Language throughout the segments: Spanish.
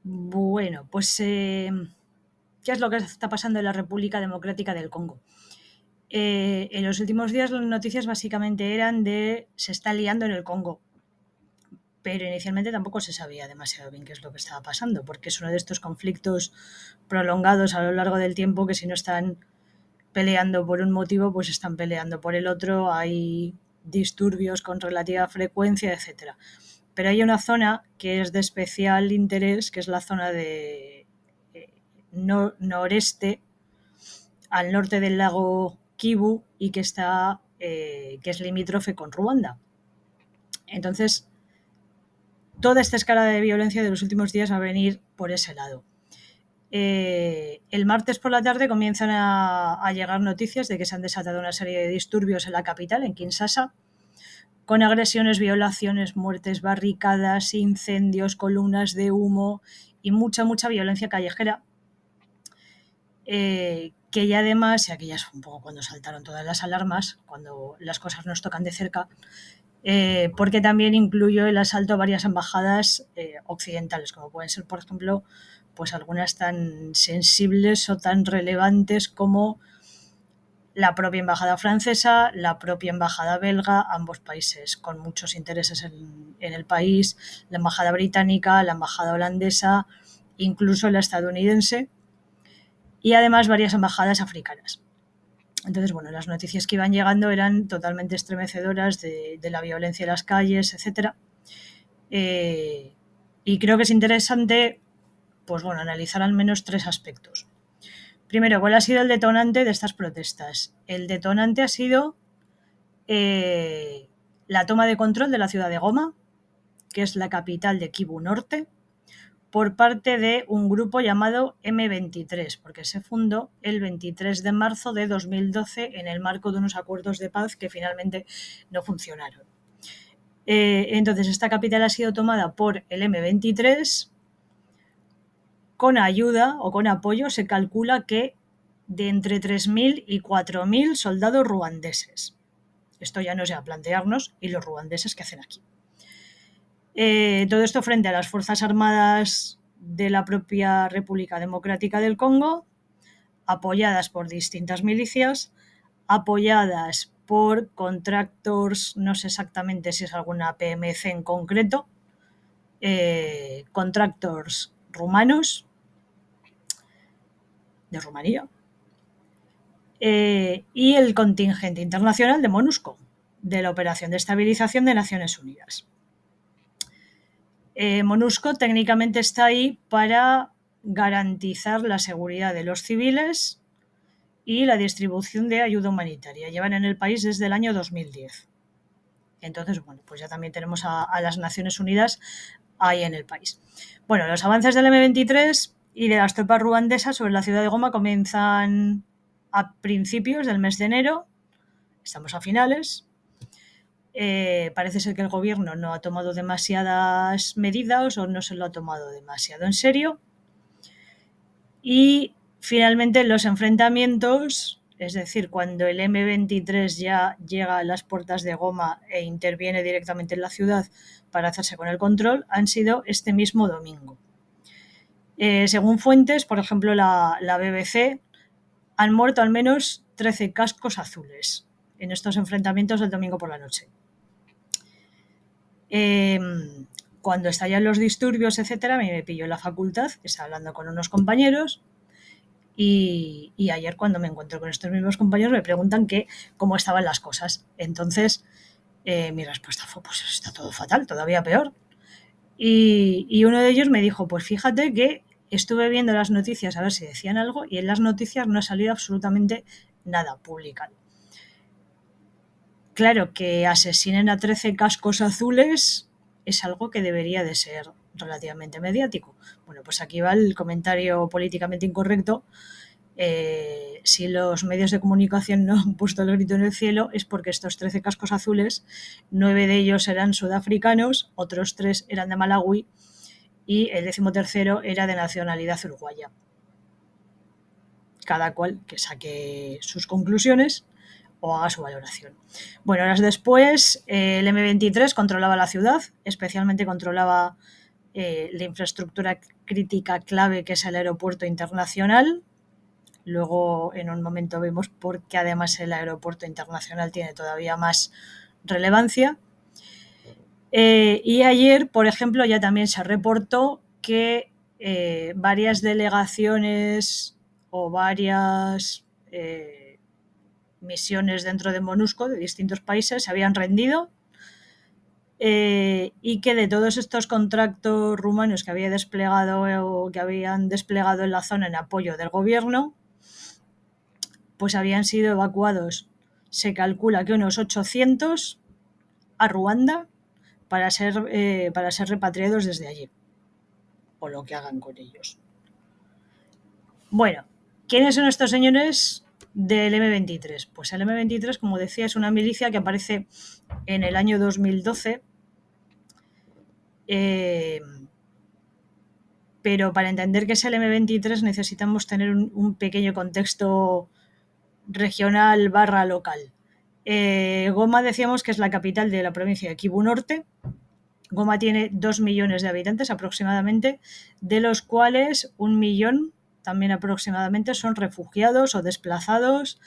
Bueno, pues, ¿qué es lo que está pasando en la República Democrática del Congo? En los últimos días las noticias básicamente eran de se está liando en el Congo, pero inicialmente tampoco se sabía demasiado bien qué es lo que estaba pasando, porque es uno de estos conflictos prolongados a lo largo del tiempo que si no están peleando por un motivo, pues están peleando por el otro, hay disturbios con relativa frecuencia, etcétera. Pero hay una zona que es de especial interés, que es la zona de noreste, al norte del lago Kivu y que está que es limítrofe con Ruanda. Entonces, toda esta escala de violencia de los últimos días va a venir por ese lado. El martes por la tarde comienzan a llegar noticias de que se han desatado una serie de disturbios en la capital, en Kinshasa, con agresiones, violaciones, muertes, barricadas, incendios, columnas de humo y mucha violencia callejera, que ya además, y aquí ya es un poco cuando saltaron todas las alarmas, cuando las cosas nos tocan de cerca, porque también incluyó el asalto a varias embajadas occidentales, como pueden ser, por ejemplo, pues algunas tan sensibles o tan relevantes como la propia embajada francesa, la propia embajada belga, ambos países con muchos intereses en el país, la embajada británica, la embajada holandesa, incluso la estadounidense, y además varias embajadas africanas. Entonces, bueno, las noticias que iban llegando eran totalmente estremecedoras de la violencia en las calles, etcétera. Y creo que es interesante, pues bueno, analizar al menos tres aspectos. Primero, ¿cuál ha sido el detonante de estas protestas? El detonante ha sido la toma de control de la ciudad de Goma, que es la capital de Kivu Norte, por parte de un grupo llamado M23, porque se fundó el 23 de marzo de 2012 en el marco de unos acuerdos de paz que finalmente no funcionaron. Entonces, esta capital ha sido tomada por el M23 con ayuda o con apoyo, se calcula que de entre 3.000 y 4.000 soldados ruandeses. Esto ya no es a plantearnos, ¿y los ruandeses qué hacen aquí? Todo esto frente a las Fuerzas Armadas de la propia República Democrática del Congo, apoyadas por distintas milicias, apoyadas por contractors, no sé exactamente si es alguna PMC en concreto, contractors rumanos, de Rumanía, y el contingente internacional de MONUSCO, de la Operación de Estabilización de Naciones Unidas. MONUSCO técnicamente está ahí para garantizar la seguridad de los civiles y la distribución de ayuda humanitaria. Llevan en el país desde el año 2010. Entonces, bueno, pues ya también tenemos a las Naciones Unidas ahí en el país. Bueno, los avances del M23 y de las tropas ruandesas sobre la ciudad de Goma comienzan a principios del mes de enero, estamos a finales. Parece ser que el gobierno no ha tomado demasiadas medidas o no se lo ha tomado demasiado en serio. Y finalmente los enfrentamientos, es decir, cuando el M23 ya llega a las puertas de Goma e interviene directamente en la ciudad para hacerse con el control, han sido este mismo domingo. Según fuentes, por ejemplo la BBC, han muerto al menos 13 cascos azules en estos enfrentamientos del domingo por la noche. Cuando estallan los disturbios, etcétera, me pilló en la facultad, estaba hablando con unos compañeros y ayer cuando me encuentro con estos mismos compañeros me preguntan cómo estaban las cosas. Entonces mi respuesta fue, pues está todo fatal, todavía peor. Y uno de ellos me dijo, pues fíjate que estuve viendo las noticias a ver si decían algo y en las noticias no ha salido absolutamente nada publicado. Claro, que asesinen a 13 cascos azules es algo que debería de ser relativamente mediático. Bueno, pues aquí va el comentario políticamente incorrecto. Si los medios de comunicación no han puesto el grito en el cielo es porque estos 13 cascos azules, 9 de ellos eran sudafricanos, otros 3 eran de Malawi y el 13º era de nacionalidad uruguaya. Cada cual que saque sus conclusiones o haga su valoración. Bueno, horas después, el M23 controlaba la ciudad, especialmente controlaba la infraestructura crítica clave, que es el aeropuerto internacional. Luego, en un momento, vemos por qué además el aeropuerto internacional tiene todavía más relevancia. Y ayer, por ejemplo, ya también se reportó que varias delegaciones o varias misiones dentro de MONUSCO de distintos países se habían rendido, y que de todos estos contratos rumanos que había desplegado o que habían desplegado en la zona en apoyo del gobierno, pues habían sido evacuados, se calcula que unos 800 a Ruanda para ser repatriados desde allí, o lo que hagan con ellos. Bueno, ¿quiénes son estos señores del M23? Pues el M23, como decía, es una milicia que aparece en el año 2012, pero para entender qué es el M23 necesitamos tener un pequeño contexto regional / local. Goma, decíamos que es la capital de la provincia de Kivu Norte. Goma tiene 2 millones de habitantes aproximadamente, de los cuales 1 millón también aproximadamente son refugiados o desplazados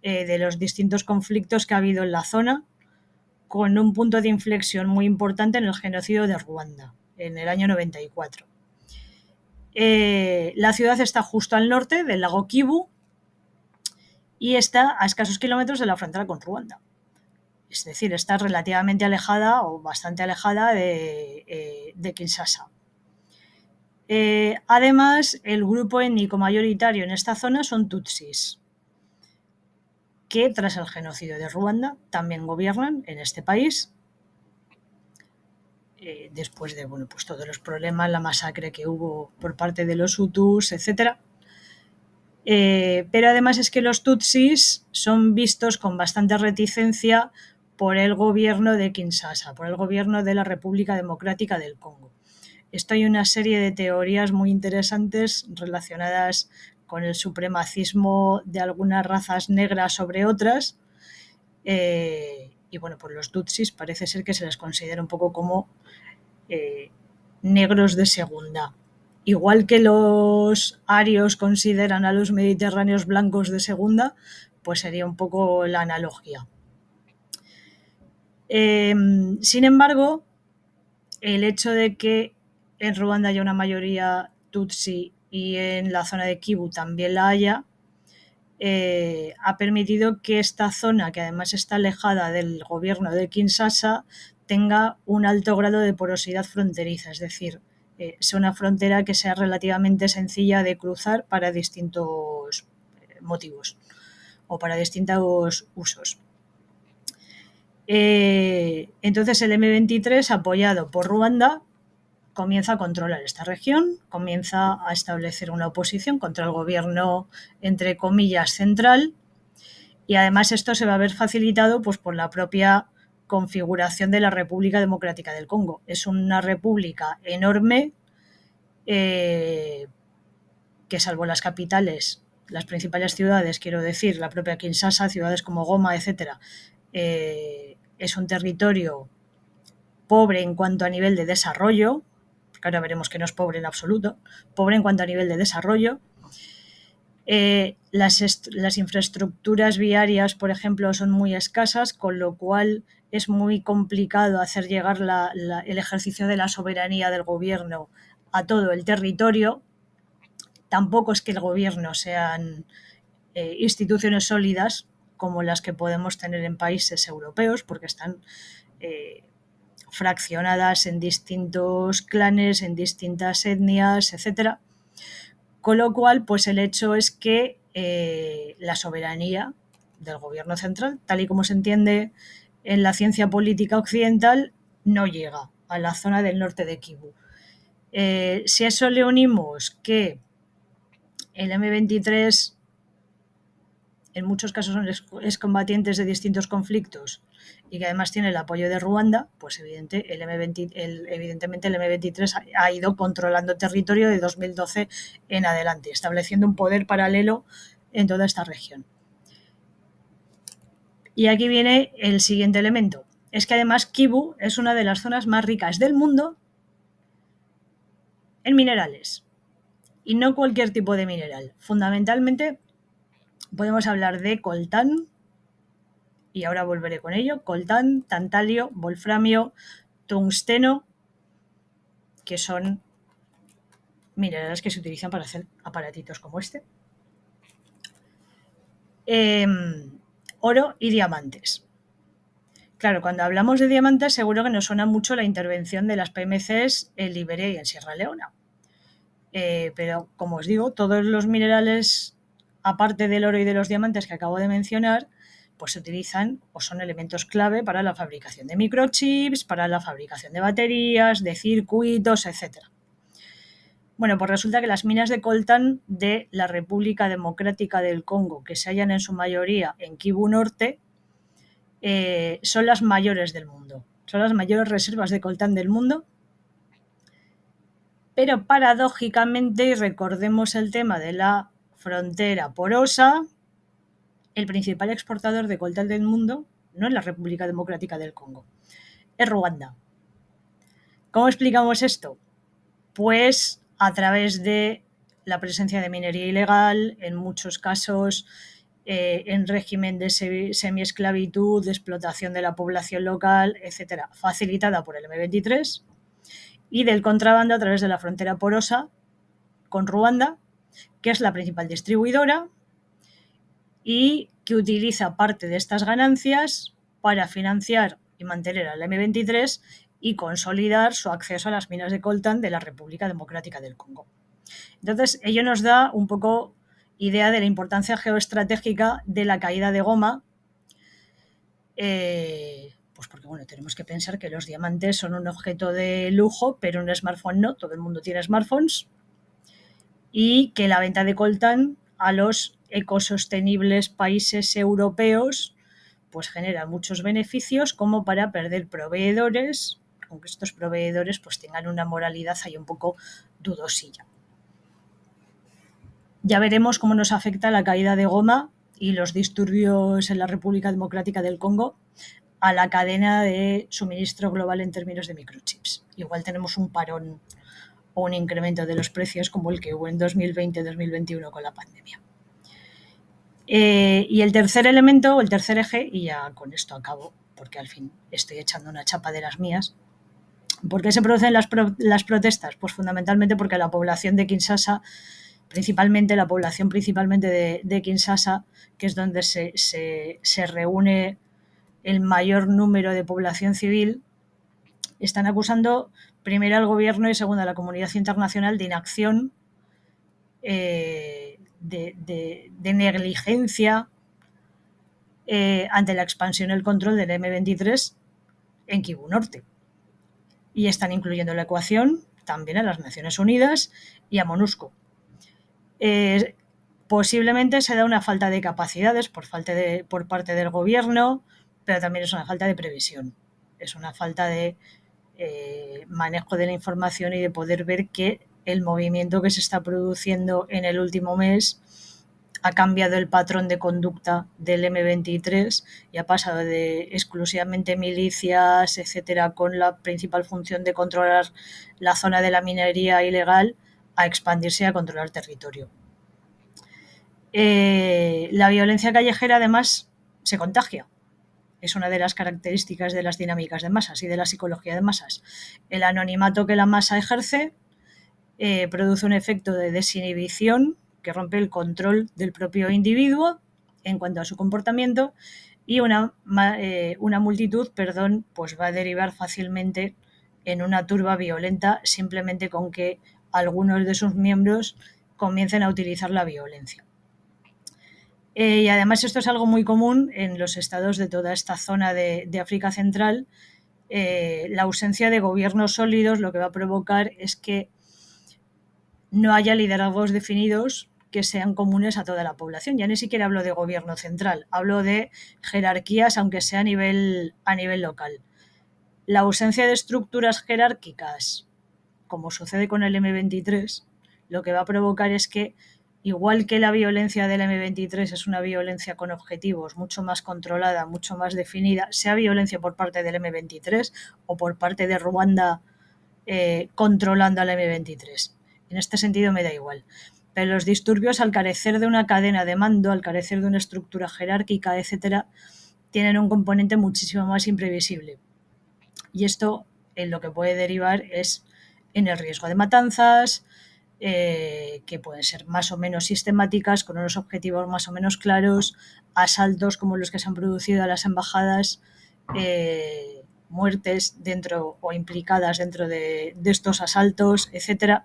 de los distintos conflictos que ha habido en la zona, con un punto de inflexión muy importante en el genocidio de Ruanda, en el año 94. La ciudad está justo al norte del lago Kivu y está a escasos kilómetros de la frontera con Ruanda. Es decir, está relativamente alejada o bastante alejada de Kinshasa. Además, el grupo étnico mayoritario en esta zona son tutsis, que tras el genocidio de Ruanda también gobiernan en este país, después de pues todos los problemas, la masacre que hubo por parte de los hutus, etc. Pero además es que los tutsis son vistos con bastante reticencia por el gobierno de Kinshasa, por el gobierno de la República Democrática del Congo. Esto hay una serie de teorías muy interesantes relacionadas con el supremacismo de algunas razas negras sobre otras, y bueno, pues los tutsis parece ser que se les considera un poco como negros de segunda. Igual que los arios consideran a los mediterráneos blancos de segunda, pues sería un poco la analogía. Sin embargo, el hecho de que en Ruanda haya una mayoría tutsi y en la zona de Kivu también la haya, ha permitido que esta zona, que además está alejada del gobierno de Kinshasa, tenga un alto grado de porosidad fronteriza, es decir, sea una frontera que sea relativamente sencilla de cruzar para distintos motivos o para distintos usos. Entonces el M23, apoyado por Ruanda, comienza a controlar esta región, comienza a establecer una oposición contra el gobierno, entre comillas, central, y además esto se va a ver facilitado pues, por la propia configuración de la República Democrática del Congo. Es una república enorme que, salvo las capitales, las principales ciudades, quiero decir, la propia Kinshasa, ciudades como Goma, etc., es un territorio pobre en cuanto a nivel de desarrollo, que ahora veremos que no es pobre en absoluto, pobre en cuanto a nivel de desarrollo. Las infraestructuras viarias, por ejemplo, son muy escasas, con lo cual es muy complicado hacer llegar el ejercicio de la soberanía del gobierno a todo el territorio. Tampoco es que el gobierno sean instituciones sólidas como las que podemos tener en países europeos, porque están fraccionadas en distintos clanes, en distintas etnias, etc. Con lo cual, pues el hecho es que la soberanía del gobierno central, tal y como se entiende en la ciencia política occidental, no llega a la zona del norte de Kivu. Si a eso le unimos que el M23 en muchos casos son excombatientes de distintos conflictos y que además tiene el apoyo de Ruanda, pues evidentemente el M23 ha ido controlando territorio de 2012 en adelante, estableciendo un poder paralelo en toda esta región. Y aquí viene el siguiente elemento. Es que además Kivu es una de las zonas más ricas del mundo en minerales. Y no cualquier tipo de mineral. Fundamentalmente podemos hablar de coltán, y ahora volveré con ello, coltán, tantalio, wolframio, tungsteno, que son minerales que se utilizan para hacer aparatitos como este, oro y diamantes. Claro, cuando hablamos de diamantes seguro que nos suena mucho la intervención de las PMCs en Liberia y en Sierra Leona. Pero como os digo, todos los minerales, aparte del oro y de los diamantes que acabo de mencionar, pues se utilizan o son elementos clave para la fabricación de microchips, para la fabricación de baterías, de circuitos, etc. Bueno, pues resulta que las minas de coltán de la República Democrática del Congo, que se hallan en su mayoría en Kivu Norte, son las mayores del mundo. Son las mayores reservas de coltán del mundo. Pero paradójicamente, y recordemos el tema de la frontera porosa, el principal exportador de coltán del mundo no es la República Democrática del Congo, es Ruanda. ¿Cómo explicamos esto? Pues a través de la presencia de minería ilegal, en muchos casos en régimen de semiesclavitud, de explotación de la población local, etcétera, facilitada por el M23, y del contrabando a través de la frontera porosa con Ruanda, que es la principal distribuidora y que utiliza parte de estas ganancias para financiar y mantener al M23 y consolidar su acceso a las minas de coltán de la República Democrática del Congo. Entonces, ello nos da un poco idea de la importancia geoestratégica de la caída de Goma, pues porque bueno, tenemos que pensar que los diamantes son un objeto de lujo, pero un smartphone no, todo el mundo tiene smartphones, y que la venta de coltán a los ecosostenibles países europeos pues genera muchos beneficios como para perder proveedores, aunque estos proveedores pues tengan una moralidad ahí un poco dudosilla. Ya veremos cómo nos afecta la caída de Goma y los disturbios en la República Democrática del Congo a la cadena de suministro global en términos de microchips. Igual tenemos un parón o un incremento de los precios como el que hubo en 2020-2021 con la pandemia. Y el tercer elemento, o el tercer eje, y ya con esto acabo, porque al fin estoy echando una chapa de las mías. ¿Por qué se producen las protestas? Pues fundamentalmente porque la población de Kinshasa, principalmente la población de Kinshasa, que es donde se reúne el mayor número de población civil, están acusando primero al gobierno y segundo a la comunidad internacional de inacción, de negligencia ante la expansión y el control del M23 en Kivu Norte. Y están incluyendo en la ecuación también a las Naciones Unidas y a MONUSCO. Posiblemente se da una falta de capacidades por parte del gobierno, pero también es una falta de previsión. Es una falta de manejo de la información y de poder ver que el movimiento que se está produciendo en el último mes ha cambiado el patrón de conducta del M23 y ha pasado de exclusivamente milicias, etcétera, con la principal función de controlar la zona de la minería ilegal, a expandirse y a controlar territorio. La violencia callejera, además, se contagia. Es una de las características de las dinámicas de masas y de la psicología de masas. El anonimato que la masa ejerce produce un efecto de desinhibición que rompe el control del propio individuo en cuanto a su comportamiento, y una multitud, pues va a derivar fácilmente en una turba violenta simplemente con que algunos de sus miembros comiencen a utilizar la violencia. Y además esto es algo muy común en los estados de toda esta zona de África Central. La ausencia de gobiernos sólidos lo que va a provocar es que no haya liderazgos definidos que sean comunes a toda la población. Ya ni siquiera hablo de gobierno central, hablo de jerarquías, aunque sea a nivel local. La ausencia de estructuras jerárquicas, como sucede con el M23, lo que va a provocar es que, igual que la violencia del M23 es una violencia con objetivos mucho más controlada, mucho más definida, sea violencia por parte del M23 o por parte de Ruanda controlando al M23. en este sentido me da igual. Pero los disturbios, al carecer de una cadena de mando, al carecer de una estructura jerárquica, etcétera, tienen un componente muchísimo más imprevisible. Y esto en lo que puede derivar es en el riesgo de matanzas, que pueden ser más o menos sistemáticas, con unos objetivos más o menos claros, asaltos como los que se han producido a las embajadas, muertes dentro o implicadas dentro de estos asaltos, etcétera.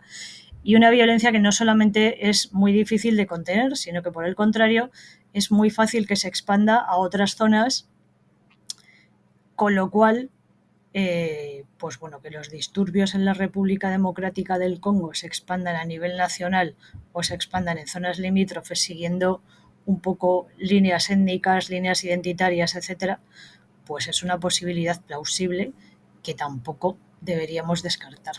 Y una violencia que no solamente es muy difícil de contener, sino que por el contrario es muy fácil que se expanda a otras zonas, con lo cual pues bueno, que los disturbios en la República Democrática del Congo se expandan a nivel nacional o se expandan en zonas limítrofes siguiendo un poco líneas étnicas, líneas identitarias, etcétera, pues es una posibilidad plausible que tampoco deberíamos descartar.